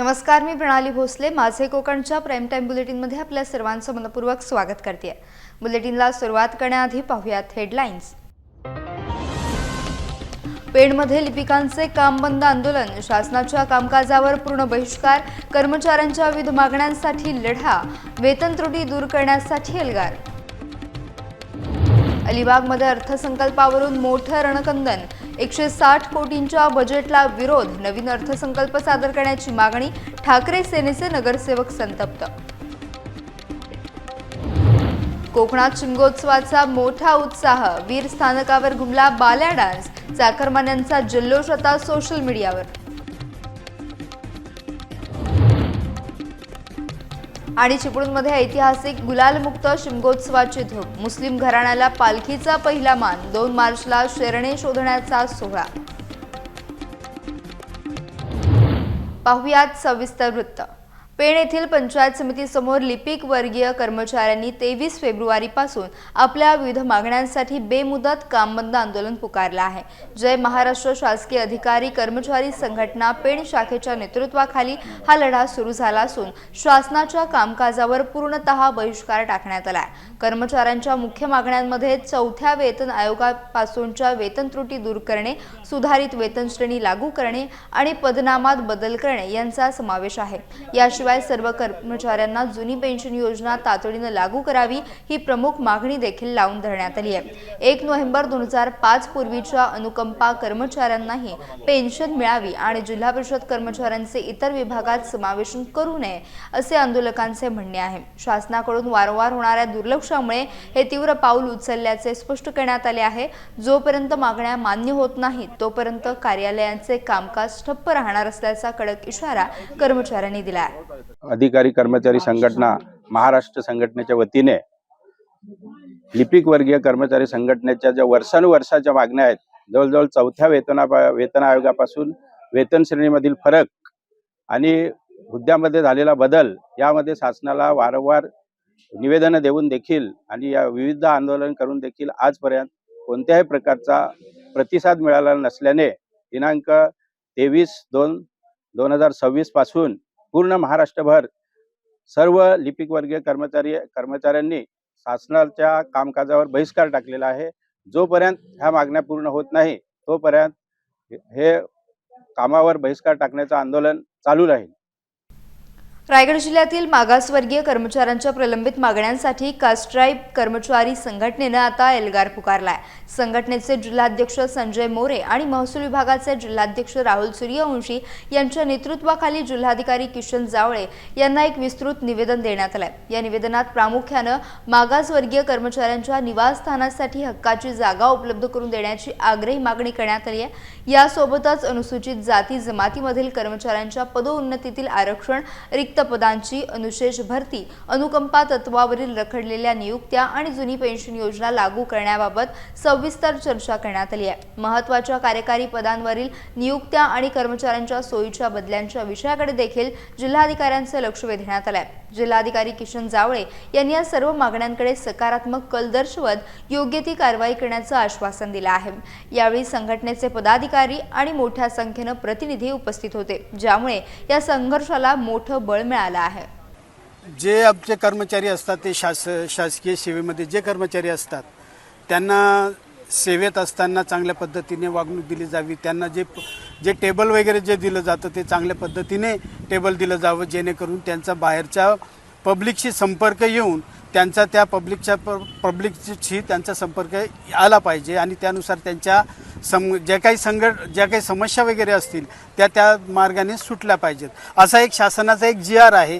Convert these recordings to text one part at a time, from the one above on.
नमस्कार, मी प्रणाली भोसले. माझे कोकणच्या प्राईम टाइम बुलेटिनमध्ये आपल्या सर्वांचं मनपूर्वक स्वागत करते. बुलेटिनला सुरुवात करण्याआधी पाहूयात हेडलाईन्स. पेणमध्ये लिपिकांचे काम बंद आंदोलन, शासनाच्या कामकाजावर पूर्ण बहिष्कार, कर्मचाऱ्यांच्या विविध मागण्यांसाठी लढा, वेतन त्रुटी दूर करण्यासाठी एल्गार. अलिबागमध्ये अर्थसंकल्पावरून मोठं रणकंदन, 160 कोटींच्या बजेटला विरोध, नवीन अर्थसंकल्प सादर करण्याची मागणी, ठाकरे सेनेचे नगरसेवक संतप्त. कोकणात शिमगोत्सवाचा मोठा उत्साह, वीर स्थानकावर घुमला बाल्या डान्स, चाकरमान्यांचा जल्लोष आता सोशल मीडियावर. आणि चिपळूणमध्ये ऐतिहासिक गुलालमुक्त शिमगोत्सवाची धूम, मुस्लिम घराण्याला पालखीचा पहिला मान, 2 मार्चला शेरणे शोधण्याचा सोहळा. पाहुयात सविस्तर वृत्त. पेण येथील पंचायत समितीसमोर लिपिक वर्गीय कर्मचाऱ्यांनी 23 फेब्रुवारीपासून आपल्या विविध मागण्यांसाठी बेमुदत कामबंद आंदोलन पुकारलं आहे. जय महाराष्ट्र शासकीय अधिकारी कर्मचारी संघटना पेण शाखेच्या नेतृत्वाखाली हा लढा सुरू झाला असून शासनाच्या कामकाजावर पूर्णतः बहिष्कार टाकण्यात आला आहे. कर्मचाऱ्यांच्या मुख्य मागण्यांमध्ये 4थ्या वेतन आयोगापासूनच्या वेतन त्रुटी दूर करणे, सुधारित वेतन श्रेणी लागू करणे आणि पदनामात बदल करणे यांचा समावेश आहे. याशिवाय सर्व कर्मचाऱ्यांना जुनी पेन्शन योजना तातडीने लागू करावी ही प्रमुख मागणी देखील लावून धरण्यात आली आहे. 1 नोव्हेंबर 2005 पूर्वीच्या अनुकंपा कर्मचाऱ्यांनाही पेन्शन मिळावी आणि जिल्हा परिषद कर्मचाऱ्यांचे इतर विभागात समावेशन करू नये असे आंदोलकांचे म्हणणे आहे. शासनाकडून वारंवार होणाऱ्या दुर्लक्षामुळे हे तीव्र पाऊल उचलल्याचे स्पष्ट करण्यात आले आहे. जोपर्यंत मागण्या मान्य होत नाहीत तोपर्यंत कार्यालयांचे कामकाज ठप्प राहणार असल्याचा कडक इशारा कर्मचाऱ्यांनी दिला आहे. अधिकारी कर्मचारी संघटना महाराष्ट्र संघटनेच्या वतीने लिपिक वर्गीय कर्मचारी संघटनेच्या ज्या वर्षानुवर्षाच्या मागण्या आहेत, जवळजवळ 4थ्या वेतन आयोगापासून वेतन श्रेणीमधील फरक आणि हुद्द्यामध्ये झालेला बदल यामध्ये शासनाला वारंवार निवेदनं देऊन देखील आणि या विविध आंदोलन करून देखील आजपर्यंत कोणत्याही प्रकारचा प्रतिसाद मिळाला नसल्याने दिनांक 23/2/2026 पासून पूर्ण महाराष्ट्रभर सर्व लिपिक वर्गीय कर्मचाऱ्यांनी शासनाच्या कामकाजावर बहिष्कार टाकलेला आहे. जोपर्यंत ह्या मागण्या पूर्ण होत नाही तोपर्यंत हे कामावर बहिष्कार टाकण्याचं आंदोलन चालू राहील. रायगड जिल्ह्यातील मागासवर्गीय कर्मचाऱ्यांच्या प्रलंबित मागण्यांसाठी कास्ट्राईब कर्मचारी संघटनेनं आता एल्गार पुकारलाय. संघटनेचे जिल्हाध्यक्ष संजय मोरे आणि महसूल विभागाचे जिल्हाध्यक्ष राहुल सूर्यवंशी यांच्या नेतृत्वाखाली जिल्हाधिकारी किशन जावळे यांना एक विस्तृत निवेदन देण्यात आलंय. या निवेदनात प्रामुख्यानं मागासवर्गीय कर्मचाऱ्यांच्या निवासस्थानासाठी हक्काची जागा उपलब्ध करून देण्याची आग्रही मागणी करण्यात आली आहे. यासोबतच अनुसूचित जाती जमातीमधील कर्मचाऱ्यांच्या पदोन्नतीतील आरक्षण, रिक्त पदांची अनुशेष भरती, अनुकंपा तत्वावरील रखडलेल्या नियुक्त्या आणि जुनी पेन्शन योजना लागू करण्याबाबत सविस्तर चर्चा करण्यात आली आहे. महत्त्वाच्या कार्यकारी पदांवरील नियुक्त्या आणि कर्मचाऱ्यांच्या सोयीच्या बदल्यांच्या विषयाकडे देखील जिल्हाधिकाऱ्यांचे लक्ष वेधण्यात आले आहे. जिल्हाधिकारी किशन जावळे यांनी या सर्व मागण्यांकडे सकारात्मक कल दर्शवत योग्य ती कारवाई करण्याचं आश्वासन दिलं आहे. यावेळी संघटनेचे पदाधिकारी आणि मोठ्या संख्येने प्रतिनिधी उपस्थित होते, ज्यामुळे या संघर्षाला मोठं बळ मिळालं आहे. जे आमचे कर्मचारी असतात ते शासकीय सेवेमध्ये जे कर्मचारी असतात त्यांना सेवेत असताना चांगल्या पद्धतीने वागणूक दिली जावी. त्यांना जे टेबल वगैरे जे दिलं जातं ते चांगल्या पद्धतीने टेबल दिलं जावं, जेणेकरून त्यांचा बाहेरच्या पब्लिकशी संपर्क येऊन त्यांचा त्या पब्लिकशी त्यांचा संपर्क आला पाहिजे आणि त्यानुसार त्यांच्या ज्या काही समस्या वगैरे असतील त्या मार्गाने सुटल्या पाहिजेत. असा एक शासनाचा एक GR आहे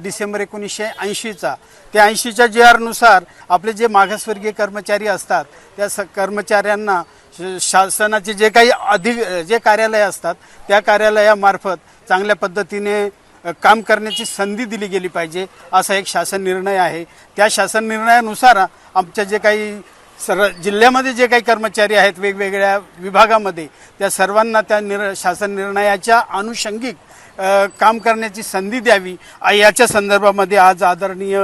डिसेंबर 1980चा. त्या 80च्या GRनुसार आपले जे मागासवर्गीय कर्मचारी असतात त्या कर्मचाऱ्यांना शासनाचे जे कार्यालय असतात त्या कार्यालयामार्फत चांगल्या पद्धतीने काम करण्याची संधी दिली गेली पाहिजे, असा एक शासन निर्णय आहे. त्या शासन निर्णयानुसार आमच्या जे काही जिल्ह्यामध्ये जे काही कर्मचारी आहेत वेगवेगळ्या विभागामध्ये त्या सर्वांना त्या शासन निर्णयाच्या अनुषंगिक काम करण्याची संधी द्यावी याच्या संदर्भामध्ये आज आदरणीय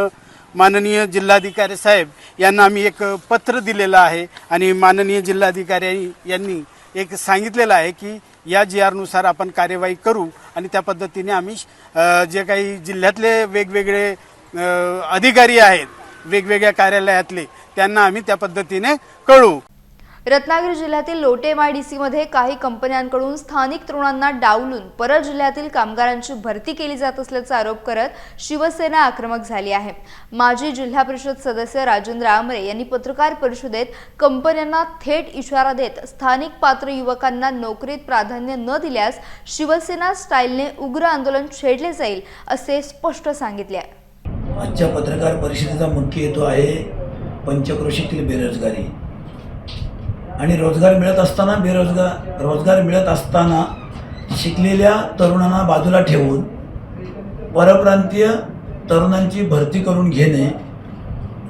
माननीय जिल्हाधिकारी साहेब यांना आम्ही एक पत्र दिलेलं आहे आणि माननीय जिल्हाधिकारी यांनी एक सांगितलेलं आहे की या GR नुसार आपण कार्यवाही करू आणि त्या पद्धतीने आम्ही जे काही जिल्ह्यातले वेगवेगळे अधिकारी आहेत वेगवेगळ्या कार्यालयातले त्यांना आम्ही त्या पद्धतीने कळू. रत्नागिरी जिल्ह्यातील लोटे MIDC मध्ये काही कंपन्यांकडून स्थानिक तरुणांना डावलून परळ जिल्ह्यातील कामगारांची भरती केली जात असल्याचा आरोप करत शिवसेना आक्रमक झाली आहे. माजी जिल्हा परिषद सदस्य राजेंद्र आमरे यांनी पत्रकार परिषदेत कंपन्यांना थेट इशारा देत स्थानिक पात्र युवकांना नोकरीत प्राधान्य न दिल्यास शिवसेना स्टाईलने उग्र आंदोलन छेडले जाईल असे स्पष्ट सांगितले आहे. आजच्या पत्रकार परिषदेचा मुख्य हेतू आहे पंचक्रोशीतील बेरोजगारी आणि रोजगार मिळत असताना रोजगार मिळत असताना शिकलेल्या तरुणांना बाजूला ठेवून परप्रांतीय तरुणांची भरती करून घेणे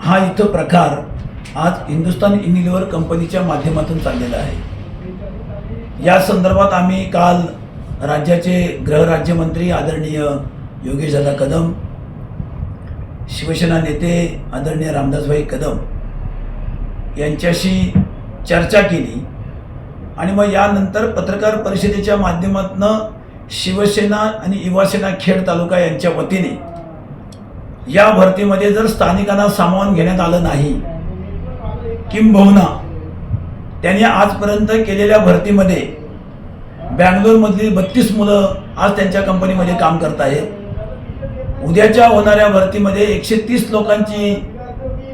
हा इथं प्रकार आज हिंदुस्तान युनिलिव्हर कंपनीच्या माध्यमातून चाललेला आहे. या संदर्भात आम्ही काल राज्याचे गृहराज्यमंत्री आदरणीय योगेशदादा कदम, शिवसेना नेते आदरणीय रामदासभाई कदम यांच्याशी चर्चा केली आणि मग यानंतर पत्रकार परिषदेच्या माध्यमातून शिवसेना आणि युवासेना खेड तालुका यांच्या वतीने या भरतीमध्ये जर स्थानिकांना सामावून घेण्यात आलं नाही, किंबहुना त्यांनी आजपर्यंत केलेल्या भरतीमध्ये बँगलोरमधली 32 मुलं आज त्यांच्या कंपनीमध्ये काम करत आहेत. उद्याच्या होणाऱ्या भरतीमध्ये 130 लोकांची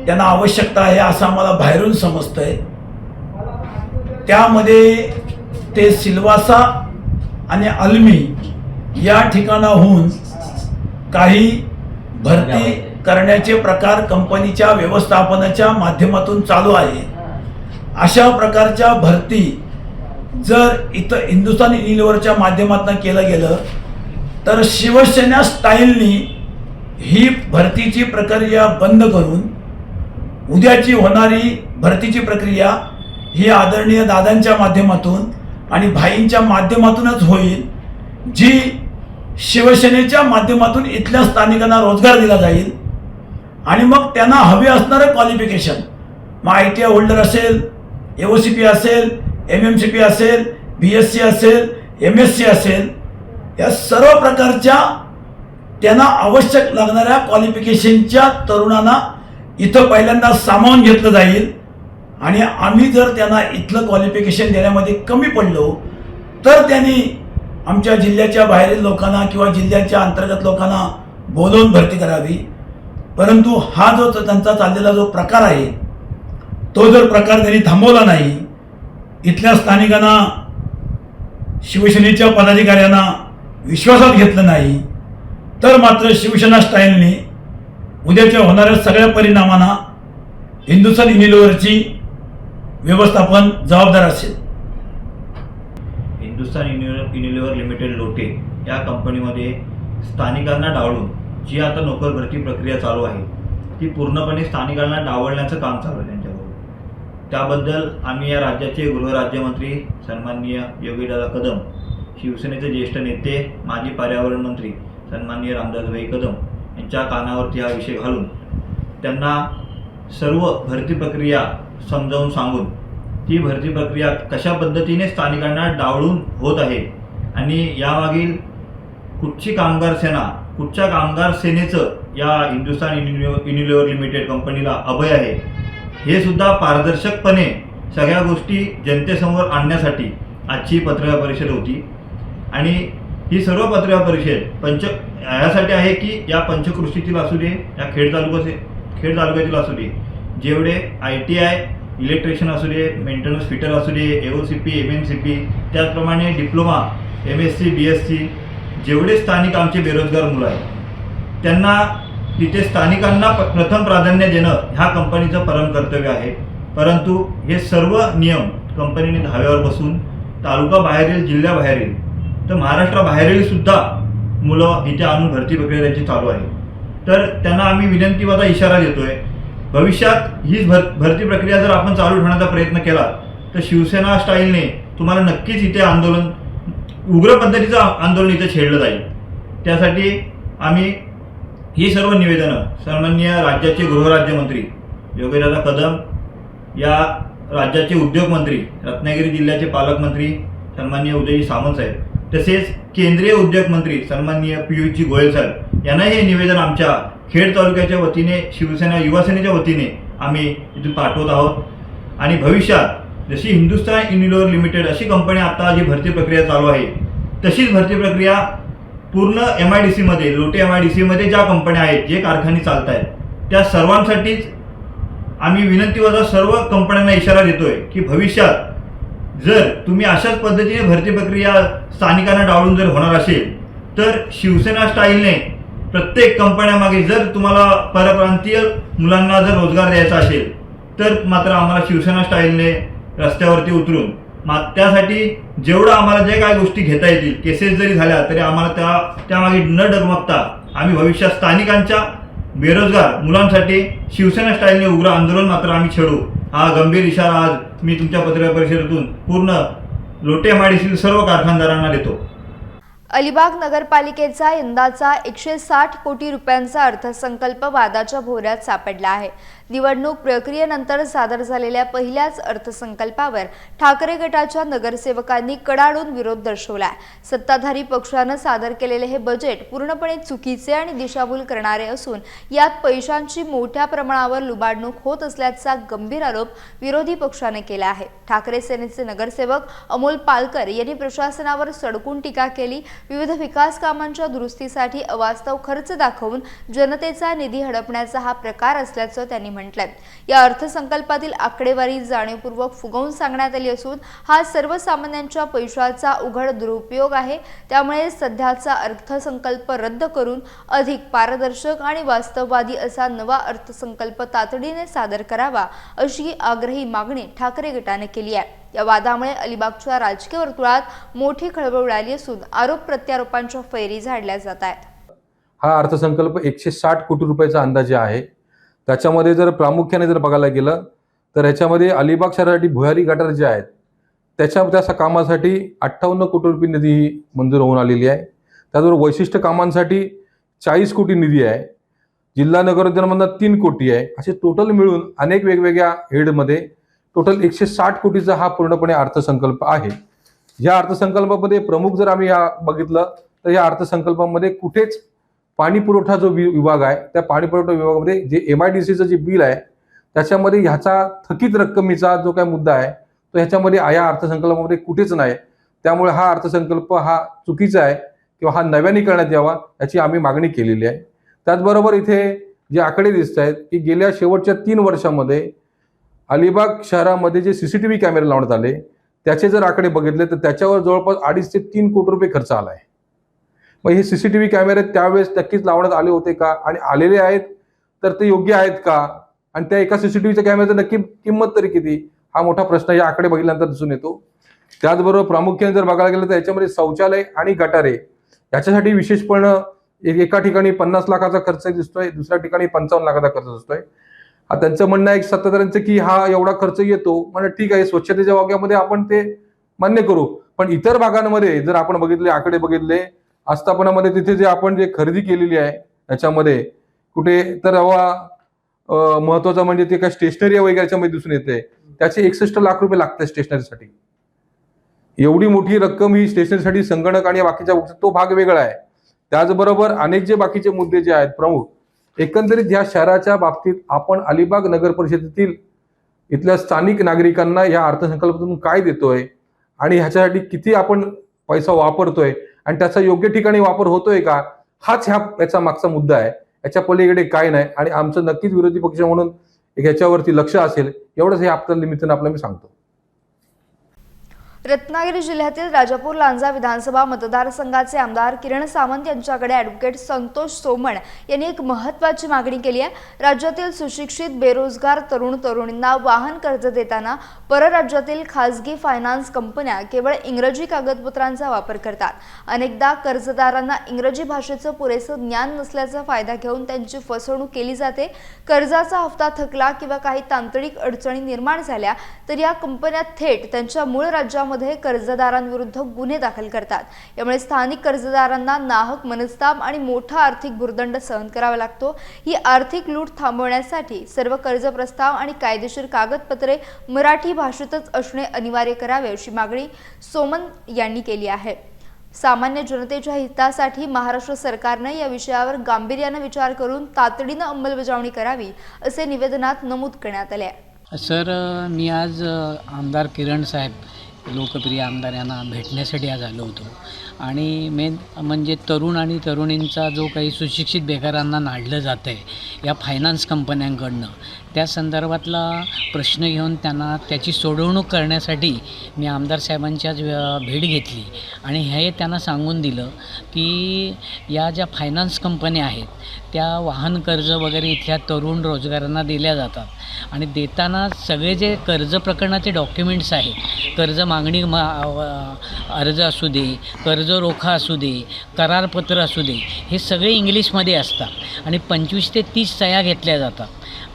त्यांना आवश्यकता आहे असं आम्हाला बाहेरून समजतंय. त्यामध्ये ते सिल्वासा आणि आल्मी या ठिकाणाहून काही भरती करण्याचे प्रकार कंपनीच्या व्यवस्थापनाच्या माध्यमातून चालू आहे. अशा प्रकारच्या भरती जर इथं हिंदुस्तान युनिलिव्हरच्या माध्यमातून केलं गेलं तर शिवसेना स्टाईलनी ही भरतीची प्रक्रिया बंद करून उद्याची होणारी भरतीची प्रक्रिया ही आदरणीय दादांच्या माध्यमातून आणि भाईंच्या माध्यमातूनच होईल, जी शिवसेनेच्या माध्यमातून इथल्या स्थानिकांना रोजगार दिला जाईल आणि मग त्यांना हवे असणारं क्वालिफिकेशन मग ITI होल्डर असेल, AOCP असेल, MMCP असेल, BSc असेल, MSc असेल, या सर्व प्रकारच्या त्यांना आवश्यक लागणाऱ्या क्वालिफिकेशनच्या तरुणांना इथं पहिल्यांदा सामावून घेतलं जाईल आणि आम्ही जर त्यांना इथलं क्वालिफिकेशन देण्यामध्ये कमी पडलो तर त्यांनी आमच्या जिल्ह्याच्या बाहेरील लोकांना किंवा जिल्ह्याच्या अंतर्गत लोकांना बोलवून भरती करावी. परंतु हा जो त्यांचा चाललेला जो प्रकार आहे तो जर प्रकार त्यांनी थांबवला नाही, इथल्या स्थानिकांना शिवसेनेच्या पदाधिकाऱ्यांना विश्वासात घेतलं नाही तर मात्र शिवसेना स्टाईलने उद्याच्या होणाऱ्या सगळ्या परिणामांना हिंदुस्तान युनिलिव्हरची व्यवस्थापन जबाबदार असेल. हिंदुस्तान युनिलिव्हर लिमिटेड लोटे या कंपनीमध्ये स्थानिकांना डावलून जी आता नोकर भरती प्रक्रिया चालू आहे ती पूर्णपणे स्थानिकांना डावलण्याचं काम चालू आहे त्यांच्याबरोबर. त्याबद्दल आम्ही या राज्याचे गृहराज्यमंत्री सन्माननीय योगीदादा कदम, शिवसेनेचे ज्येष्ठ नेते माजी पर्यावरण मंत्री सन्माननीय रामदासभाई कदम यांच्या कानावरती हा विषय घालून त्यांना सर्व भरती प्रक्रिया समजावून सांगून ती भरती प्रक्रिया कशा पद्धतीने स्थानिकांना डावलून होत आहे आणि यामागील कुठची कामगार सेना, कुठच्या कामगार सेनेचं या हिंदुस्तान युनिलिव्हर लिमिटेड कंपनीला अभय आहे हे सुद्धा पारदर्शकपणे सगळ्या गोष्टी जनतेसमोर आणण्यासाठी आजची पत्रकार परिषद होती. आणि ही सर्व पत्रकार परिषद यासाठी आहे की या पंचक्रोशीतील असू दे, या खेड तालुक्यातील असू दे, जेवढे ITI इलेक्ट्रिशियन असू दे, मेंटेनन्स फिटर असू दे, AOCP, MMCP, त्याचप्रमाणे डिप्लोमा, MSc, BSc जेवढे स्थानिक आमचे बेरोजगार मुलं आहेत त्यांना तिथे स्थानिकांना प्रथम प्राधान्य देणं ह्या कंपनीचं परम कर्तव्य आहे. परंतु हे सर्व नियम कंपनीने धाब्यावर बसून तालुका बाहेरील, जिल्ह्याबाहेरील तर महाराष्ट्राबाहेरील सुद्धा मुलं इथे आणून भरती प्रक्रिया त्यांची चालू आहे. तर त्यांना आम्ही विनंतीवादा इशारा देतोय, भविष्यात हीच भरती प्रक्रिया जर आपण चालू ठेवण्याचा प्रयत्न केला तर शिवसेना स्टाईलने तुम्हाला नक्कीच इथे आंदोलन, उग्र पद्धतीचं आंदोलन इथे छेडलं जाईल. त्यासाठी आम्ही ही सर्व निवेदनं सन्माननीय राज्याचे गृहराज्यमंत्री योगीदादा कदम, या राज्याचे उद्योगमंत्री, रत्नागिरी जिल्ह्याचे पालकमंत्री सन्माननीय उदयजी सामंत साहेब तसेच केंद्रीय उद्योग मंत्री सन्माननीय पियुषजी गोयल साहेब यांना हे निवेदन आमच्या खेड तालुक्याच्या वतीने शिवसेना युवा सेनेच्या वतीने आम्ही इथून पाठवत आहोत. आणि भविष्यात जशी हिंदुस्तान युनिलिव्हर लिमिटेड अशी कंपनी आता जी भरती प्रक्रिया चालू आहे तशीच भरती प्रक्रिया पूर्ण MIDC मध्ये लोटे MIDC मध्ये ज्या कंपन्या आहेत जे कारखाने चालत आहेत त्या सर्वांसाठीच आम्ही विनंतीवजा सर्व कंपन्यांना इशारा देतोय की भविष्यात जर तुम्ही अशाच पद्धतीने भरती प्रक्रिया स्थानिकांना डावलून जर होणार असेल तर शिवसेना स्टाईलने प्रत्येक कंपन्यामागे जर तुम्हाला परप्रांतीय मुलांना जर रोजगार द्यायचा असेल तर मात्र आम्हाला शिवसेना स्टाईलने रस्त्यावरती उतरून त्यासाठी जेवढं आम्हाला जे काही गोष्टी घेता येतील केसेस जरी झाल्या तरी आम्हाला त्यामागे न डगमगता आम्ही भविष्यात स्थानिकांच्या बेरोजगार मुलांसाठी शिवसेना स्टाईलने उग्र आंदोलन मात्र आम्ही छेडू. हा गंभीर इशारा आज मी तुमच्या पत्रकार परिषदेतून पूर्ण लोटे MIDC सर्व कारखानदारांना देतो. अलिबाग नगरपालिकेचा यंदाचा 160 कोटी रुपयांचा अर्थसंकल्प वादाच्या भोवऱ्यात सापडला आहे. निवडणूक प्रक्रियेनंतर सादर झालेल्या पहिल्याच अर्थसंकल्पावर ठाकरे गटाच्या नगरसेवकांनी कडाडून विरोध दर्शवलाय. सत्ताधारी पक्षानं सादर केलेले हे बजेट पूर्णपणे चुकीचे आणि दिशाभूल करणारे असून यात पैशांची मोठ्या प्रमाणावर लुबाडणूक होत असल्याचा गंभीर आरोप विरोधी पक्षाने केला आहे. ठाकरे सेनेचे नगरसेवक अमोल पालकर यांनी प्रशासनावर सडकून टीका केली. विविध विकास कामांच्या दुरुस्तीसाठी अवास्तव खर्च दाखवून जनतेचा निधी हडपण्याचा हा प्रकार असल्याचं त्यांनी म्हटलंय. या अर्थसंकल्पातील आकडेवारी जाणीवपूर्वक फुगवून सांगण्यात आली असून हा सर्वसामान्यांच्या पैशाचा उघड दुरुपयोग आहे. त्यामुळे सध्याचा अर्थसंकल्प रद्द करून अधिक पारदर्शक आणि वास्तववादी असा नवा अर्थसंकल्प तातडीने सादर करावा अशी आग्रही मागणी ठाकरे गटाने केली आहे. या वादामुळे अलिबागच्या राजकीय वर्तुळात मोठी खळबळ उडाली असून आरोप प्रत्यारोपांच्या फैरी झाडल्या जात आहेत. हा अर्थसंकल्प 160 कोटी रुपयाचा अंदाजे आहे. त्याच्यामध्ये जर प्रामुख्याने जर बघायला गेलं तर याच्यामध्ये अलिबाग शहरासाठी भुयारी गटार जे आहेत त्या कामासाठी 58 कोटी रुपये निधी मंजूर होऊन आलेली आहे. त्याचबरोबर वैशिष्ट्य कामांसाठी 40 कोटी निधी आहे. जिल्हा नगरोद्यानमधून 3 कोटी आहे. असे टोटल मिळून अनेक वेगवेगळ्या हेडमध्ये टोटल 160 कोटीचा हा पूर्णपणे अर्थसंकल्प आहे. या अर्थसंकल्पामध्ये प्रमुख जर आम्ही बघितलं तर या अर्थसंकल्पामध्ये कुठेच पाणी पुरवठा जो विभाग आहे त्या पाणी पुरवठा विभागामध्ये जे MIDCचं जे बिल आहे त्याच्यामध्ये ह्याचा थकीत रक्कमीचा जो काही मुद्दा आहे तो ह्याच्यामध्ये या अर्थसंकल्पामध्ये कुठेच नाही. त्यामुळे हा अर्थसंकल्प हा चुकीचा आहे किंवा हा नव्याने करण्यात यावा याची आम्ही मागणी केलेली आहे. त्याचबरोबर इथे जे आकडे दिसत आहेत की गेल्या शेवटच्या 3 वर्षामध्ये अलिबाग शहरामध्ये जे CCTV कॅमेरे लावण्यात आले त्याचे जर आकडे बघितले तर त्याच्यावर जवळपास 2.5 ते 3 कोटी रुपये खर्च आला आहे. मग हे CCTV कॅमेरे त्यावेळेस नक्कीच लावण्यात आले होते का आणि आलेले आहेत तर ते योग्य आहेत का आणि त्या एका CCTVच्या कॅमेऱ्याची नक्की किंमत तरी किती हा मोठा प्रश्न या आकडे बघितल्यानंतर दिसून येतो. त्याचबरोबर प्रामुख्याने जर बघायला गेलं तर याच्यामध्ये शौचालय आणि गटारे याच्यासाठी विशेषपणे एका ठिकाणी 50 लाखाचा खर्च दिसतोय, दुसऱ्या ठिकाणी 55 लाखाचा खर्च दिसतोय. त्यांचं म्हणणं आहे सत्ताधाऱ्यांचं की हा एवढा खर्च येतो म्हणजे ठीक आहे स्वच्छतेच्या वाग्यामध्ये आपण ते मान्य करू, पण इतर भागांमध्ये जर आपण बघितले आकडे बघितले आस्थापनामध्ये तिथे जे आपण जे खरेदी केलेली आहे त्याच्यामध्ये कुठे तर महत्वाचं म्हणजे ते काय स्टेशनरी वगैरे याच्यामध्ये दिसून येते त्याचे 61 लाख रुपये लागतात स्टेशनरीसाठी. एवढी मोठी रक्कम ही स्टेशनरीसाठी संगणक आणि बाकीच्या तो भाग वेगळा आहे. त्याचबरोबर अनेक जे बाकीचे मुद्दे जे आहेत प्रमुख एकंदरीत या शहराच्या बाबतीत आपण अलिबाग नगर परिषदेतील इथल्या स्थानिक नागरिकांना या अर्थसंकल्पातून काय देतोय आणि ह्याच्यासाठी किती आपण पैसा वापरतोय आणि त्याचा योग्य ठिकाणी वापर होतोय का हाच याचा मागचा मुद्दा आहे. याच्या पलीकडे काय नाही आणि आमचं नक्कीच विरोधी पक्ष म्हणून ह्याच्यावरती लक्ष असेल एवढंच हे आपल्या निमित्तानं आपल्याला मी सांगतो. रत्नागिरी जिल्ह्यातील राजापूर लांजा विधानसभा मतदारसंघाचे आमदार किरण सावंत यांच्याकडे ॲडव्होकेट संतोष सोमण यांनी एक महत्त्वाची मागणी केली आहे. राज्यातील सुशिक्षित बेरोजगार तरुण तरुणींना वाहन कर्ज देताना परराज्यातील खासगी फायनान्स कंपन्या केवळ इंग्रजी कागदपत्रांचा वापर करतात. अनेकदा कर्जदारांना इंग्रजी भाषेचं पुरेसं ज्ञान नसल्याचा फायदा घेऊन त्यांची फसवणूक केली जाते. कर्जाचा हप्ता थकला किंवा काही तांत्रिक अडचणी निर्माण झाल्या तर या कंपन्या थेट त्यांच्या मूळ राज्यामध्ये त्यांच्यामध्ये कर्जदारांविरुद्ध गुन्हे दाखल करतात. यामुळे स्थानिक कर्जदारांना नाहक मनस्ताप आणि मोठा आर्थिक भुर्दंड सहन करावा लागतो. ही आर्थिक लूट थांबवण्यासाठी सर्व कर्ज प्रस्ताव आणि कायदेशीर कागदपत्रे मराठी भाषेतच असणे अनिवार्य करावे अशी मागणी सोमन यांनी केली आहे. सामान्य जनतेच्या हितासाठी महाराष्ट्र सरकारने या विषयावर गांभीर्याने विचार करून तातडीने अंमलबजावणी करावी असे निवेदनात नमूद करण्यात आले आहे. सर, मी आज आमदार किरण साहेब, लोकप्रिय आमदार यांना भेटण्यासाठी आज आलो होतो आणि मेन म्हणजे तरुण आणि तरुणींचा जो काही सुशिक्षित बेकारांना नाडलं जातं आहे या फायनान्स कंपन्यांकडनं, त्या संदर्भातला प्रश्न घेऊन त्यांना त्याची सोडवणूक करण्यासाठी मी आमदार साहेबांची आज भेट घेतली आणि हे त्यांना सांगून दिलं की या ज्या फायनान्स कंपन्या आहेत त्या वाहन कर्ज वगैरे इथल्या तरुण रोजगारांना दिल्या जातात आणि देताना सगळे जे कर्ज प्रकरणाचे डॉक्युमेंट्स आहेत, कर्ज मागणी अर्ज असू दे, कर्ज रोखा असू दे, करारपत्र असू दे, हे सगळे इंग्लिशमध्ये असतात आणि 25 ते 30 सह्या घेतल्या जातात.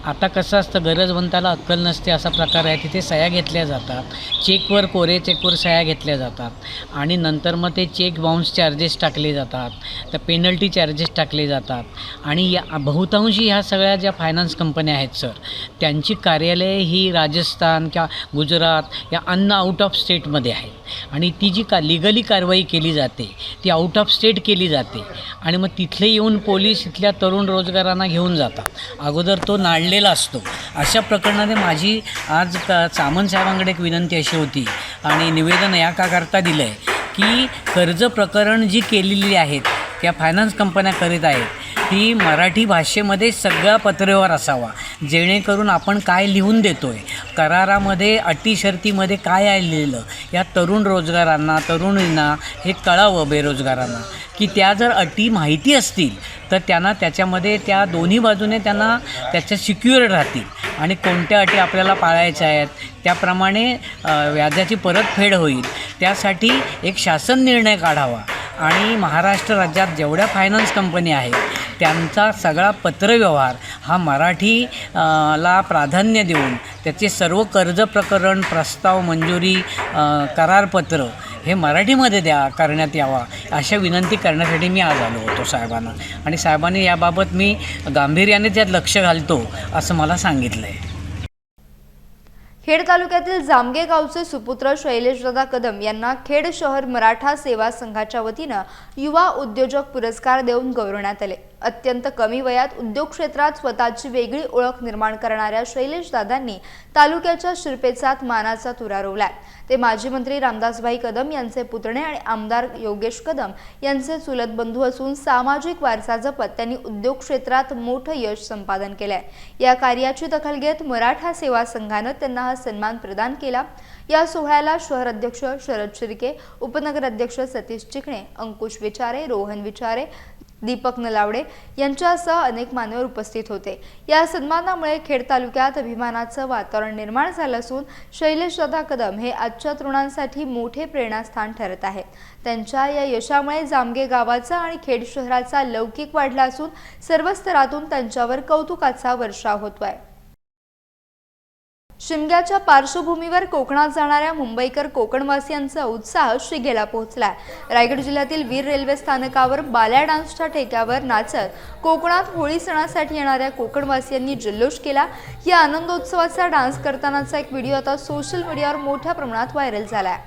आता कसं असतं, गरजवंताला अक्कल नसते असा प्रकार आहे. तिथे सह्या घेतल्या जातात, चेकवर, कोरे चेकवर सह्या घेतल्या जातात आणि नंतर मग ते चेक बाउन्स चार्जेस टाकले जातात, तर पेनल्टी चार्जेस टाकले जातात आणि या बहुतांशी ह्या सगळ्या ज्या फायनान्स कंपन्या आहेत सर, त्यांची कार्यालये ही राजस्थान किंवा गुजरात या अन्य आउट ऑफ स्टेटमध्ये आहेत आणि ती जी लिगली कारवाई केली जाते ती आउट ऑफ स्टेट केली जाते आणि मग तिथले येऊन पोलीस इथल्या तरुण रोजगारांना घेऊन जातात. अगोदर तो नाडलेला असतो. अशा प्रकरणाने माझी आज सामंत साहेबांकडे एक विनंती अशी होती आणि निवेदन या करता दिलं आहे की कर्ज प्रकरण जी केलेली आहेत त्या फायनान्स कंपन्या करीत आहेत ती मराठी भाषेमध्ये सगळा पत्रव्यवहार असावा, जेणेकरून आपण काय लिहून देतो आहे, करारामध्ये अटी शर्तीमध्ये काय आलेलं या तरुण रोजगारांना, तरुणींना हे कळावं, बेरोजगारांना, की त्या जर अटी माहिती असतील तर त्यांना त्याच्यामध्ये त्या दोन्ही बाजूने त्यांना त्याच्या सिक्युअर राहतील आणि कोणत्या अटी आपल्याला पाळायच्या आहेत त्याप्रमाणे व्याजाची परतफेड होईल. त्यासाठी एक शासन निर्णय काढावा आणि महाराष्ट्र राज्यात जेवढ्या फायनान्स कंपनी आहेत त्यांचा सगळा पत्रव्यवहार हा मराठी ला प्राधान्य देऊन त्याचे सर्व कर्ज प्रकरण, प्रस्ताव, मंजुरी, करारपत्र हे मराठीमध्ये करण्यात यावा अशा विनंती करण्यासाठी मी आज आलो होतो साहेबांना आणि साहेबांनी याबाबत मी गांभीर्याने त्यात लक्ष घालतो असं मला सांगितलं आहे. खेड तालुक्यातील जामगे गावचे सुपुत्र शैलेशदादा कदम यांना खेड शहर मराठा सेवा संघाच्या वतीनं युवा उद्योजक पुरस्कार देऊन गौरवण्यात आले. अत्यंत कमी वयात उद्योग क्षेत्रात स्वतःची वेगळी ओळख निर्माण करणाऱ्या शैलेशदादांनी तालुक्याच्या शिरपेचात मानाचा तुरा रोवलाय. ते माजी मंत्री रामदासभाई कदम यांचे पुतणे आणि आमदार योगेश कदम यांचे चुलत बंधू असून सामाजिक वारसा जपत त्यांनी उद्योग क्षेत्रात मोठं यश संपादन केलंय. या कार्याची दखल घेत मराठा सेवा संघानं त्यांना हा सन्मान प्रदान केला. या सोहळ्याला शहर अध्यक्ष शरद शिर्के, उपनगर अध्यक्ष सतीश चिकणे, अंकुश विचारे, रोहन विचारे, दीपक नलावडे यांच्यासह अनेक मान्यवर उपस्थित होते. या सन्मानामुळे खेड तालुक्यात अभिमानाचं वातावरण निर्माण झालं असून शैलेशदादा कदम हे आजच्या तरुणांसाठी मोठे प्रेरणास्थान ठरत आहेत. त्यांच्या या यशामुळे जामगे गावाचा आणि खेड शहराचा लौकिक वाढला असून सर्व स्तरातून त्यांच्यावर कौतुकाचा वर्षाव होतोय. शिमग्याच्या पार्श्वभूमीवर कोकणात जाणाऱ्या मुंबईकर कोकणवासियांचा उत्साह शिगेला पोहोचलाय. रायगड जिल्ह्यातील वीर रेल्वे स्थानकावर बाल्या डान्सच्या ठेक्यावर नाचत कोकणात होळी सणासाठी येणाऱ्या कोकणवासियांनी जल्लोष केला. या आनंदोत्सवाचा डान्स करतानाचा एक व्हिडिओ आता सोशल मीडियावर मोठ्या प्रमाणात व्हायरल झालाय.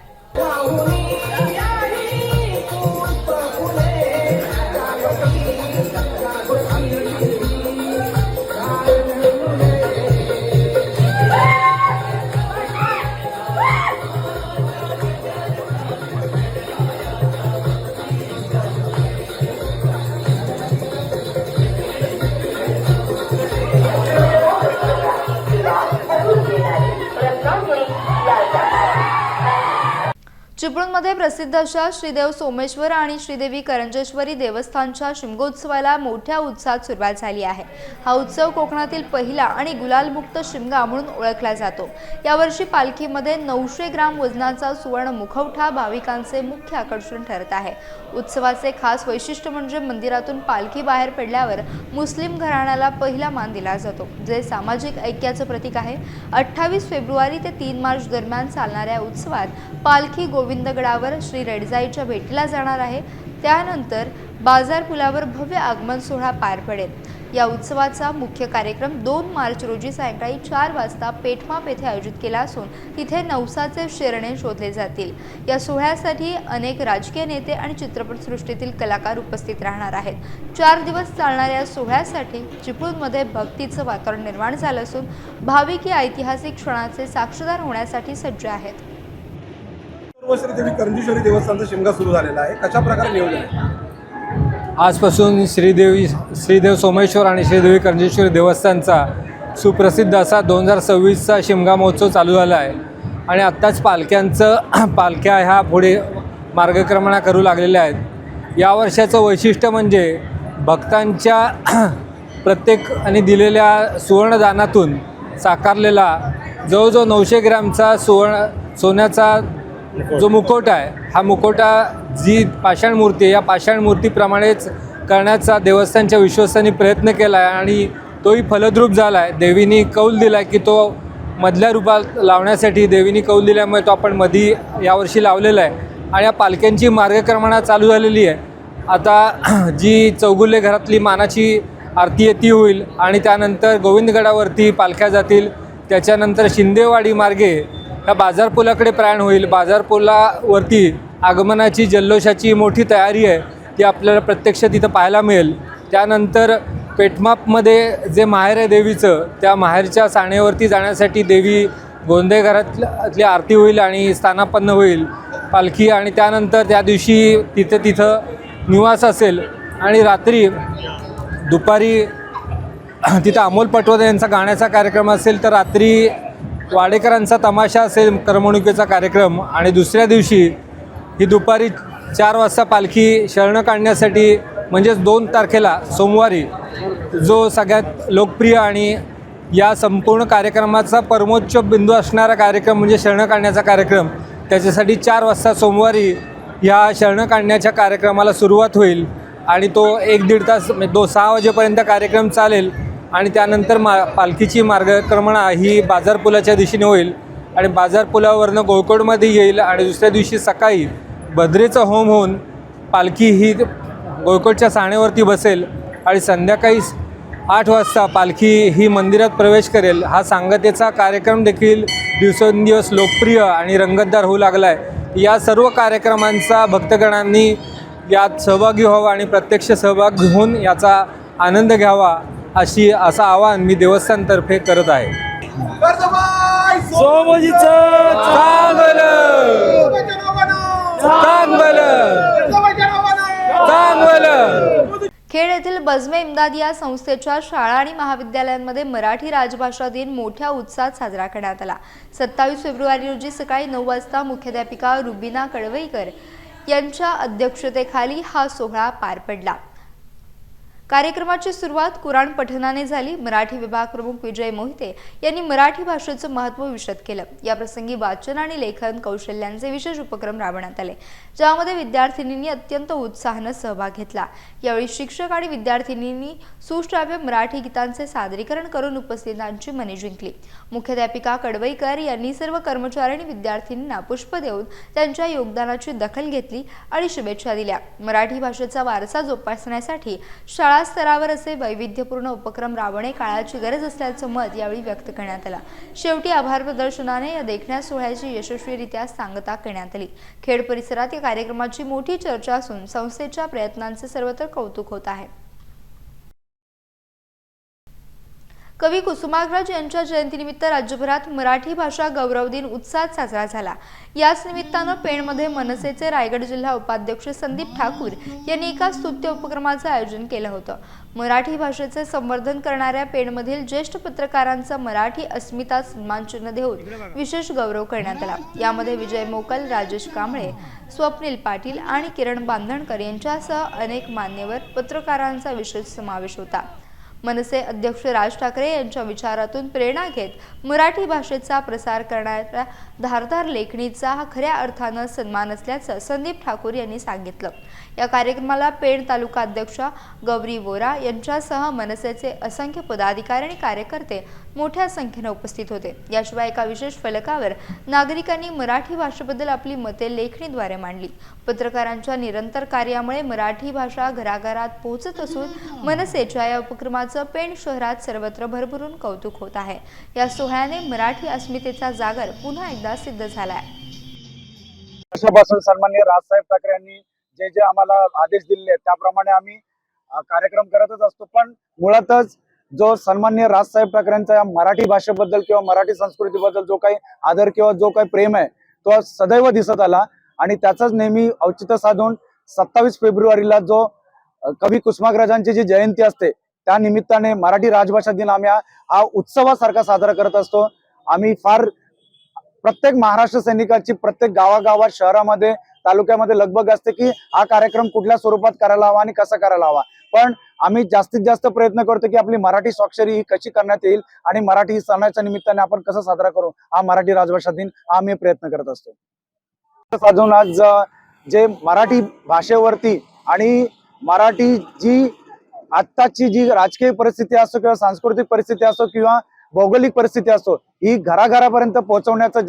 चिपळूणमध्ये प्रसिद्ध अशा श्रीदेव सोमेश्वर आणि श्रीदेवी करंजेश्वरी देवस्थानच्या शिमगोत्सवाला मोठ्या उत्साहात सुरुवात झाली आहे। हा उत्सव कोकणातील पहिला आणि गुलालमुक्त शिमगा म्हणून ओळखला जातो। यावर्षी पालखीमध्ये 900 ग्राम वजनाचा सुवर्ण मुखवटा भाविकांचे मुख्य आकर्षण ठरत आहे। उत्सवाचे खास वैशिष्ट्य म्हणजे मंदिरातून पालखी बाहेर पडल्यावर मुस्लिम घराण्याला पहिला मान दिला जातो, जे सामाजिक ऐक्याचे प्रतीक आहे। 28 फेब्रुवारी ते 3 मार्च दरम्यान चालणाऱ्या उत्सवात पालखी गोविंदगडावर श्री रेडजाईच्या भेटीला जाणार आहे। त्यानंतर बाजार पुलावर भव्य आगमन सोहळा पार पडेल। या उत्सवाचा मुख्य कार्यक्रम 2 मार्च रोजी सायंकाळी 4 वाजता पेठमाप येथे आयोजित केला असून तिथे नवसाचे शेरणे शोधले जातील। या सोहळ्यासाठी अनेक राजकीय नेते आणि चित्रपटसृष्टीतील कलाकार उपस्थित राहणार आहेत। 4 दिवस चालणाऱ्या सोहळ्यासाठी चिपळूणमध्ये भक्तीचं वातावरण निर्माण झालं असून भाविक या ऐतिहासिक क्षणाचे साक्षीदार होण्यासाठी सज्ज आहेत। श्रीदेवी करंजेश्वरी देवस्थानचा शिमगा सुरू झालेला आहे, कशा प्रकारे नियोजन आहे? आजपासून श्रीदेव सोमेश्वर आणि श्रीदेवी करंजेश्वरी देवस्थानचा सुप्रसिद्ध असा 2026चा शिमगा महोत्सव चालू झाला आहे आणि आत्ताच पालख्या ह्या पुढे मार्गक्रमणा करू लागलेल्या आहेत। या वर्षाचं वैशिष्ट्य म्हणजे भक्तांच्या प्रत्येकाने दिलेल्या सुवर्णदानातून साकारलेला जवळजवळ 900 ग्रॅमचा सोन्याचा जो मुखवटा आहे, हा मुखवटा जी पाषाण मूर्ती आहे, या पाषाण मूर्तीप्रमाणेच करण्याचा देवस्थानच्या विश्वासाने प्रयत्न केला आहे आणि तोही फलद्रूप झाला आहे। देवीनी कौल दिला आहे की तो मधल्या रूपात लावण्यासाठी देवीनी कौल दिल्यामुळे तो आपण मधी यावर्षी लावलेला आहे आणि या पालख्यांची मार्गक्रमणा चालू झालेली आहे। आता जी चौगुले घरातली मानाची आरती ती होईल आणि त्यानंतर गोविंदगडावरती पालख्या जातील। त्याच्यानंतर शिंदेवाडी मार्गे ह्या बाजारपुलाकडे प्रयाण होईल। बाजारपुलावरती आगमनाची जल्लोषाची मोठी तयारी आहे, ती आपल्याला प्रत्यक्ष तिथं पाहायला मिळेल। त्यानंतर पेठमापमध्ये जे माहेर आहे देवीचं, त्या माहेरच्या साणेवरती जाण्यासाठी देवी गोंदे घरातली आरती होईल आणि स्थानापन्न होईल पालखी आणि त्यानंतर त्या दिवशी तिथं निवास असेल आणि रात्री दुपारी तिथं अमोल पटवर्धन यांचा गाण्याचा कार्यक्रम असेल, तर रात्री वाडेकरांचा तमाशा असेल, करमणुकीचा कार्यक्रम आणि दुसऱ्या दिवशी ही दुपारी 4 वाजता पालखी शरण काढण्यासाठी म्हणजेच 2 तारखेला सोमवारी जो सगळ्यात लोकप्रिय आणि या संपूर्ण कार्यक्रमाचा परमोच्च बिंदू असणारा कार्यक्रम म्हणजे शरण काढण्याचा कार्यक्रम, त्याच्यासाठी 4 वाजता सोमवारी या शरण काढण्याच्या कार्यक्रमाला सुरुवात होईल आणि तो 1-1.5 तास 6 वाजेपर्यंत कार्यक्रम चालेल आणि त्यानंतर पालखीची मार्गक्रमणा ही बाजारपुलाच्या दिशेने होईल आणि बाजारपुलावरनं गोळकोडमध्ये येईल आणि दुसऱ्या दिवशी सकाळी भद्रेचा होम होऊन पालखी ही गोळकोडच्या साणेवरती बसेल आणि संध्याकाळी 8 वाजता पालखी ही मंदिरात प्रवेश करेल। हा सांगतेचा कार्यक्रम देखील दिवसेंदिवस लोकप्रिय आणि रंगतदार होऊ लागला आहे। या सर्व कार्यक्रमांचा भक्तगणांनी यात सहभागी व्हावा आणि प्रत्यक्ष सहभाग घेऊन याचा आनंद घ्यावा असं आवाहन मी देवस्थानतर्फे करत आहे। खेड येथील बजमे इम्दाद या संस्थेच्या शाळा आणि महाविद्यालयांमध्ये मराठी राजभाषा दिन मोठ्या उत्साहात साजरा करण्यात आला। 27 फेब्रुवारी रोजी सकाळी 9 वाजता मुख्याध्यापिका रुबीना कळवईकर यांच्या अध्यक्षतेखाली हा सोहळा पार पडला। कार्यक्रमाची सुरुवात कुराण पठणाने झाली। मराठी विभाग प्रमुख विजय मोहिते यांनी मराठी भाषेचं महत्त्व विशद केलं। या प्रसंगी वाचन आणि लेखन कौशल्यांचे विशेष उपक्रम राबवण्यात आले, ज्यामध्ये विद्यार्थिनींनी अत्यंत उत्साहाने सहभाग घेतला। यावेळी शिक्षक आणि विद्यार्थिनींनी सुश्राव्य मराठी गीतांचे सादरीकरण करून उपस्थितांची मने जिंकली। मुख्याध्यापिका कळवईकर यांनी सर्व कर्मचारी आणि विद्यार्थिनींना पुष्प देऊन त्यांच्या योगदानाची दखल घेतली आणि शुभेच्छा दिल्या। मराठी भाषेचा वारसा जोपासण्यासाठी शाळा स्तरावर असे वैविध्यपूर्ण उपक्रम राबवणे काळाची गरज असल्याचं मत यावेळी व्यक्त करण्यात आलं। शेवटी आभार प्रदर्शनाने या देखण्या सोहळ्याची यशस्वीरित्या सांगता करण्यात आली। खेड परिसरात या कार्यक्रमाची मोठी चर्चा असून संस्थेच्या प्रयत्नांचे सर्वत्र कौतुक होत आहे। कवी कुसुमाग्रज यांच्या जयंतीनिमित्त राज्यभरात मराठी भाषा गौरव दिन उत्साहात साजरा झाला। याच निमित्तानं पेणमध्ये मनसेचे रायगड जिल्हा उपाध्यक्ष संदीप ठाकूर यांनी एका स्तुत्य उपक्रमाचं आयोजन केलं होतं। मराठी भाषेचे संवर्धन करणाऱ्या पेणमधील ज्येष्ठ पत्रकारांचा मराठी अस्मिता सन्मानचिन्ह देऊन विशेष गौरव करण्यात आला। यामध्ये विजय मोकल, राजेश कांबळे, स्वप्नील पाटील आणि किरण बांधणकर यांच्यासह अनेक मान्यवर पत्रकारांचा विशेष समावेश होता। मनसे अध्यक्ष राज ठाकरे यांच्या विचारातून प्रेरणा घेत मराठी भाषेचा प्रसार करणाऱ्या धारदार लेखणीचा हा खऱ्या अर्थानं सन्मान असल्याचं संदीप ठाकूर यांनी सांगितलं। या कार्यक्रमाला पेण तालुका अध्यक्ष गौरी वोरा यांच्यासह मनसेचे असंख्य पदाधिकारी आणि कार्यकर्ते मोठ्या संख्येने उपस्थित होते। याशिवाय एका विशेष फलकावर नागरिकांनी मराठी भाषेबद्दल आपली मते लेखणीद्वारे मांडली। पत्रकारांच्या निरंतर कार्यामुळे मराठी भाषा घराघरात पोहोचत असून मनसेच्या या उपक्रमाचं पेण शहरात सर्वत्र भरभरून कौतुक होत आहे। या सोहळ्याने मराठी अस्मितेचा जागर पुन्हा एकदा सिद्ध झालाय। वर्षापासून सन्माननीय राजसाहेब ठाकरे यांनी जे जे आम्हाला आदेश दिले त्याप्रमाणे आम्ही कार्यक्रम करतच असतो। पण मुळातच जो सन्माननीय राजसाहेब ठाकरेंचा या मराठी भाषेबद्दल किंवा मराठी संस्कृतीबद्दल जो काही आदर किंवा जो काही प्रेम आहे तो सदैव दिसत आला आणि त्याचाच नेहमी औचित्य साधून 27 फेब्रुवारीला जो कवी कुसुमाग्रजांची जी जयंती असते त्या निमित्ताने मराठी राजभाषा दिन आम्ही हा उत्सवासारखा साजरा करत असतो। आम्ही प्रत्येक महाराष्ट्र सैनिकाची प्रत्येक गावागावात शहरामध्ये तालुक्यामध्ये लगबग असते की हा कार्यक्रम कुठल्या स्वरूपात करायला हवा आणि कसा करायला हवा। पण आम्ही जास्तीत जास्त प्रयत्न करतो की आपली मराठी स्वाक्षरी ही कशी करण्यात येईल आणि मराठी सणाच्या निमित्ताने आपण कसं साजरा करू हा मराठी राजभाषा दिन आम्ही प्रयत्न करत असतो। अजून आज जे मराठी भाषेवरती आणि मराठी जी आत्ताची जी राजकीय परिस्थिती असो किंवा सांस्कृतिक परिस्थिती असो किंवा भौगोलिक परिस्थिती असो ही घराघरापर्यंत पोहोचवण्याचं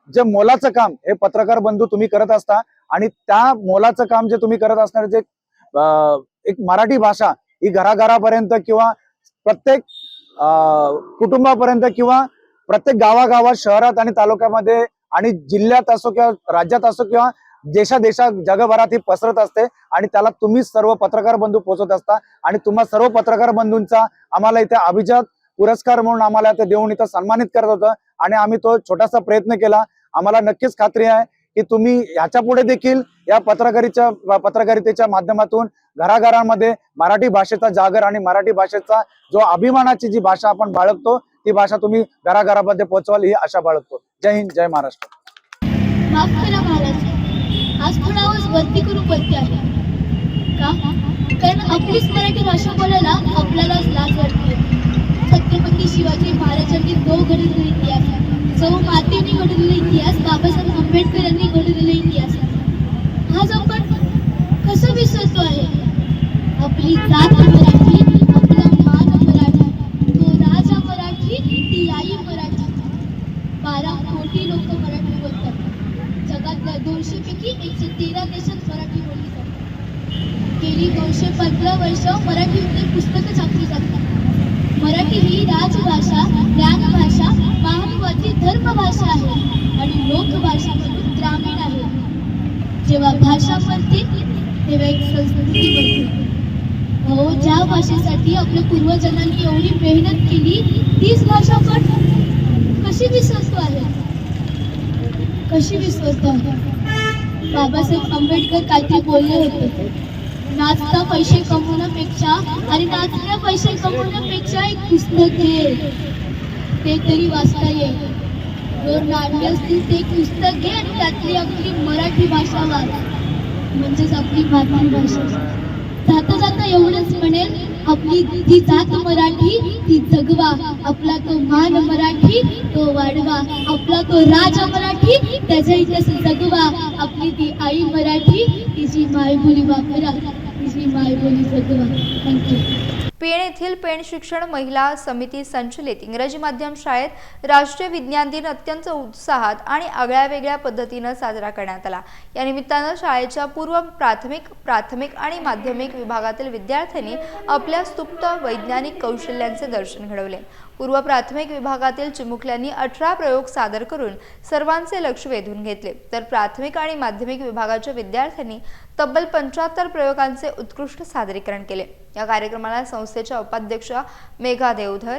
जे मोलाचं काम हे पत्रकार बंधू तुम्ही करत असता आणि त्या मोलाचं काम जे तुम्ही करत असणार जे एक मराठी भाषा ही घराघरापर्यंत किंवा प्रत्येक कुटुंबापर्यंत किंवा प्रत्येक गावागावात शहरात आणि तालुक्यामध्ये आणि जिल्ह्यात असो किंवा राज्यात असो किंवा देशात जगभरात ही पसरत असते आणि त्याला तुम्ही सर्व पत्रकार बंधू पोहोचत असता आणि तुम्हा सर्व पत्रकार बंधूंचा आम्हाला इथे अभिजात पुरस्कार म्हणून आम्हाला इथे देऊन इथं सन्मानित करत होतं आणि आम्ही तो छोटासा प्रयत्न केला। आम्हाला नक्कीच खात्री आहे की तुम्ही ह्याच्या पुढे देखील या पत्रकारितेच्या माध्यमातून घराघरांमध्ये मराठी भाषेचा जागर आणि मराठी भाषेचा जो अभिमानाची जी भाषा आपण बाळगतो ती भाषा तुम्ही घराघरामध्ये पोहोचवाल ही आशा बाळगतो। जय हिंद, जय महाराष्ट्र। माफ करा महाराज, आज थोडा आवाज वरती करून बोलते आहे का? कारण आपलीच मराठी भाषा बोलायला आपल्यालाच लाज वाटते। छत्रपती शिवाजी महाराजांनी घडवलेला इतिहास, जो मातेने घडवलेला इतिहास, बाबासाहेब आंबेडकर यांनी घडवलेला इतिहास आज आपण कसं विसरतो आहे? आपली जात मराठी, आपला मान मराठी, तो राजा मराठी, ती आई मराठी। 12 कोटी लोक मराठी बोलतात। जगातल्या 200 पैकी 113 देशात मराठी बोलली जाते। गेली 215 वर्ष मराठीमध्ये पुस्तकं छापली जातात। मराठी ही राजभाषा, ज्ञानभाषा, महत्वाची धर्मभाषा आहे आणि लोकभाषा म्हणून ग्रामीण आहे। जेव्हा भाषा बनते तेव्हा एक संस्कृती बनते। हो, ज्या भाषेसाठी आपल्या पूर्वजांनी एवढी मेहनत केली तीच भाषा आपण कशी विसरतो आहे? बाबासाहेब आंबेडकर काहीतरी बोलले होते, नाचता पैसे कमवण्यापेक्षा आणि नाचण्या पैसे कमवण्यापेक्षा एक पुस्तक घे, ते तरी वाचता येईल। दोन नाट्य असतील ते एक पुस्तक घे आणि त्यातली आपली मराठी भाषा वाच, म्हणजेच आपली मातृभाषा। जाता जाता एवढंच म्हणेल, आपली ती जात मराठी ती जगवा, आपला तो मान मराठी तो वाढवा, आपला तो राजा मराठी त्याच्या इतिहास जगवा, आपली ती आई मराठी तिची मायबोली वापरा, तिची मायबोली जगवा। थँक्यू। पेण येथील पेण शिक्षण महिला समिती संचलित इंग्रजी माध्यम शाळेत राष्ट्रीय विज्ञान दिन अत्यंत उत्साहात आणि आगळ्यावेगळ्या पद्धतीने साजरा करण्यात आला। या निमित्ताने शाळेच्या पूर्व प्राथमिक आणि माध्यमिक विभागातील विद्यार्थ्यांनी आपल्या सुप्त वैज्ञानिक कौशल्यांचे दर्शन घडवले। पूर्व प्राथमिक विभागातील चिमुकल्यांनी 18 प्रयोग सादर करून सर्वांचे लक्ष वेधून घेतले, तर प्राथमिक आणि माध्यमिक विभागाच्या विद्यार्थ्यांनी तब्बल 75 प्रयोगांचे उत्कृष्ट सादरीकरण केले। या कार्यक्रमाला संस्थेच्या उपाध्यक्षा मेघा देवधर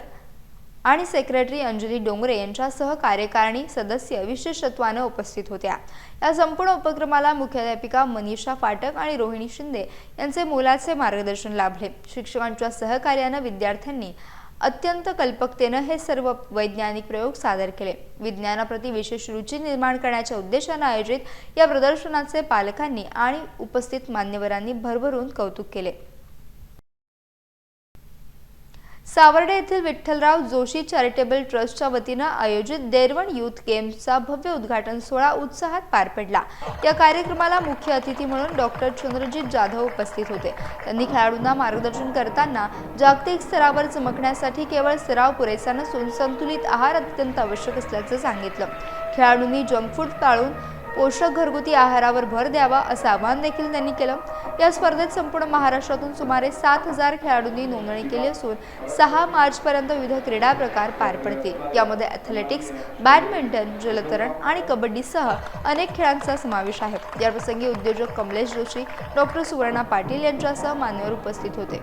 आणि सेक्रेटरी अंजली डोंगरे यांच्यासह कार्यकारिणी सदस्य विशेषत्वाने उपस्थित होत्या। या संपूर्ण उपक्रमाला मुख्याध्यापिका मनीषा फाटक आणि रोहिणी शिंदे यांचे मोलाचे मार्गदर्शन लाभले। शिक्षकांच्या सहकार्याने विद्यार्थ्यांनी अत्यंत कल्पकतेने हे सर्व वैज्ञानिक प्रयोग सादर केले। विज्ञानाप्रती विशेष रुची निर्माण करण्याच्या उद्देशाने आयोजित या प्रदर्शनाचे पालकांनी आणि उपस्थित मान्यवरांनी भरभरून कौतुक केले। सावर्डे येथील विठ्ठलराव जोशी चॅरिटेबल ट्रस्टच्या वतीने आयोजित देरवण यूथ गेम्सचा भव्य उद्घाटन सोहळा उत्साहात पार पडला। या कार्यक्रमाला मुख्य अतिथी म्हणून डॉक्टर चंद्रजीत जाधव उपस्थित होते। त्यांनी खेळाडूंना मार्गदर्शन करताना जागतिक स्तरावर चमकण्यासाठी केवळ सराव पुरेसा नसून संतुलित आहार अत्यंत आवश्यक असल्याचे सांगितलं। खेळाडूंनी जंक फूड टाळून पोषक घरगुती आहारावर भर द्यावा असं आवाहन देखील त्यांनी केलं। या स्पर्धेत संपूर्ण महाराष्ट्रातून सुमारे 7,000 खेळाडूंनी नोंदणी केली असून 6 मार्च पर्यंत विविध क्रीडा प्रकार पार पडतील। यामध्ये ॲथलेटिक्स, बॅडमिंटन, जलतरण आणि कबड्डीसह अनेक खेळांचा समावेश आहे। याप्रसंगी उद्योजक कमलेश जोशी, डॉक्टर सुवर्णा पाटील यांच्यासह मान्यवर उपस्थित होते।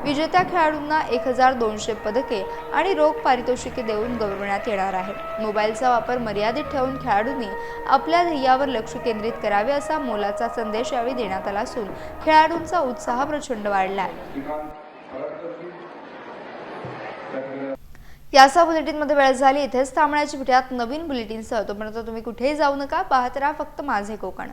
विजेत्या खेळाडूंना 1,200 पदके आणि रोख पारितोषिके देऊन गौरवण्यात येणार आहे। मोबाईलचा वापर मर्यादित ठेवून खेळाडूंनी आपल्या ध्येयावर लक्ष केंद्रित करावे असा मोलाचा संदेश यावेळी देण्यात आला असून खेळाडूंचा उत्साह प्रचंड वाढला आहे। याचा बुलेटिनमध्ये वेळ झाली। इथेच थांबण्याची भेटूयात नवीन बुलेटिनसह। तोपर्यंत तुम्ही कुठेही जाऊ नका, पाहत राहा फक्त माझे कोकण।